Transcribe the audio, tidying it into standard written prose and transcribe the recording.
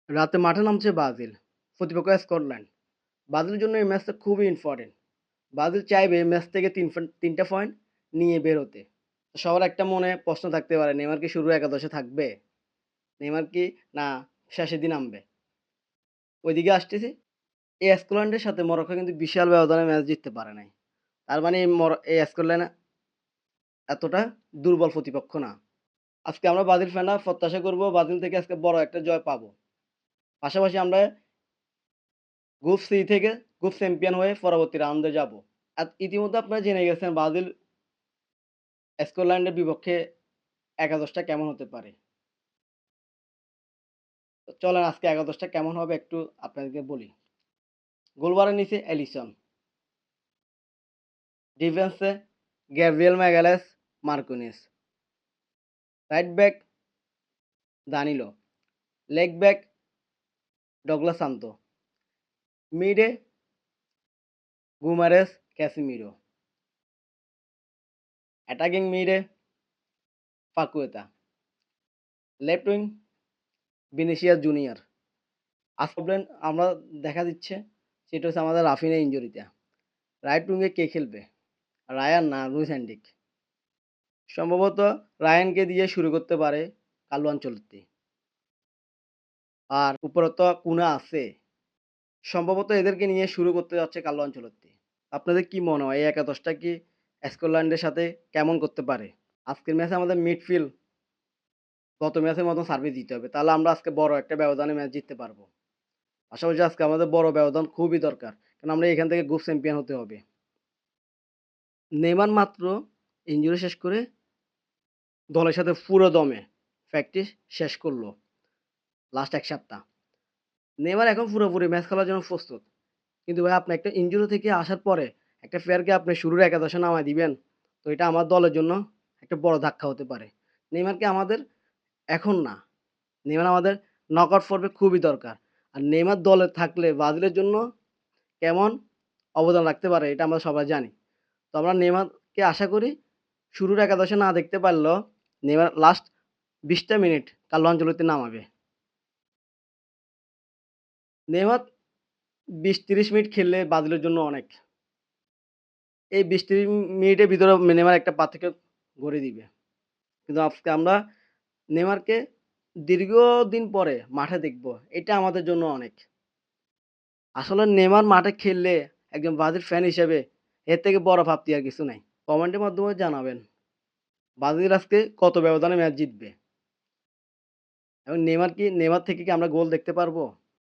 রাতে মাঠে নামছে ব্রাজিল। প্রতিপক্ষ স্কটল্যান্ড। ব্রাজিলের জন্য এই ম্যাচটা খুবই ইম্পোর্টেন্ট। ব্রাজিল চাইবে এই ম্যাচ থেকে ৩টা পয়েন্ট নিয়ে বের হতে। সবার একটা মনে প্রশ্ন থাকতে পারে, নেইমার কি শুরুর একাদশে থাকবে? নেইমার কি না শেষের দিন নামবে? ওইদিকে আসতেছি, এই স্কটল্যান্ডের সাথে মরক্কো কিন্তু বিশাল ব্যবধানে ম্যাচ জিততে পারে নাই। তার মানে এই স্কটল্যান্ড এতটা দুর্বল প্রতিপক্ষ না। আজকে আমরা ব্রাজিল ফ্যানরা প্রত্যাশা করব ব্রাজিল থেকে আজকে বড় একটা জয় পাবো। পাশাপাশি আমরা গ্রুপ সি থেকে গ্রুপ চ্যাম্পিয়ন হয়ে পরবর্তী রাউন্ডে যাবো। আর ইতিমধ্যে আপনারা জেনে গেছেন ব্রাজিল স্কটল্যান্ডের বিপক্ষে একাদশটা কেমন হতে পারে। তো চলেন আজকে একাদশটা কেমন হবে একটু আপনাদেরকে বলি। গোলবারের নিচে এলিসন, ডিফেন্সে Gabriel Magalhaes, Marquinhos, right back Danilo, লেগ ব্যাক ডগলাস সান্তো, মিডে গুমারেস, ক্যাসিমিরো, অ্যাটাকিং মিডে Paqueta, left wing Vinicius junior. আজ প্রবলেম আমরা দেখা দিচ্ছে সেটা হচ্ছে আমাদের রাফিনের ইনজুরিটা। রাইট উইংয়ে কে খেলবে? রায়ান না লুইস হেনরিক? সম্ভবত রায়ানকে দিয়ে শুরু করতে পারে কার্লো আনচেলত্তি। আর উপরে তো কুনা আছে। সম্ভবত এদেরকে নিয়ে শুরু করতে যাচ্ছে কার্লো আনচেলত্তি। আপনাদের কি মনে হয় এই একাদশটা কি স্কটল্যান্ডের সাথে কেমন করতে পারে? আজকের ম্যাচে আমাদের মিডফিল্ড গত ম্যাচের মতো সার্ভিস দিতে হবে। তাহলে আমরা আজকে বড় একটা ব্যবধানে ম্যাচ জিততে পারবো। পাশাপাশি আজকে আমাদের বড় ব্যবধান খুবই দরকার। কারণ আমরা এখান থেকে গ্রুপ চ্যাম্পিয়ন হতে হবে। নেইমার মাত্র ইনজুরি শেষ করে দলের সাথে পুরো দমে প্র্যাকটিস শেষ করলো লাস্ট ১ সপ্তাহ। নেইমার এখন পুরোপুরি ম্যাচ খেলার জন্য প্রস্তুত। কিন্তু ভাই আপনি একটা ইনজুরি থেকে আসার পরে একটা প্লেয়ারকে আপনি শুরুর একাদশে নামায় দিবেন। তো এটা আমার দলের জন্য একটা বড় ধাক্কা হতে পারে। নেইমারকে আমাদের এখন না, নেইমার আমাদের নকআউট পর্বে খুবই দরকার। আর নেইমার দলে থাকলে ব্রাজিলের জন্য কেমন অবদান রাখতে পারে এটা আমরা সবাই জানি। তো আমরা নেইমারকে আশা করি শুরুর একাদশে না দেখতে পারলেও নেইমার লাস্ট ২০ টা মিনিট কার্লো আনচেলত্তি নামাবে। নেইমার ২০-৩০ মিনিট খেললে ব্রাজিলের জন্য অনেক। এই ২০-৩০ মিনিটের ভিতরে নেইমার একটা পার্থক্য গড়ে দিবে। কিন্তু আজকে আমরা নেইমারকে দীর্ঘদিন পরে মাঠে দেখব। এটা আমাদের জন্য অনেক। আসলে নেইমার মাঠে খেললে একজন ব্রাজিল ফ্যান হিসেবে এর থেকে বড় প্রাপ্তি আর কিছু নাই। কমেন্টের মাধ্যমে জানাবেন ব্রাজিল আজকে কত ব্যবধানে ম্যাচ জিতবে এবং নেইমার থেকে কি আমরা গোল দেখতে পারবো?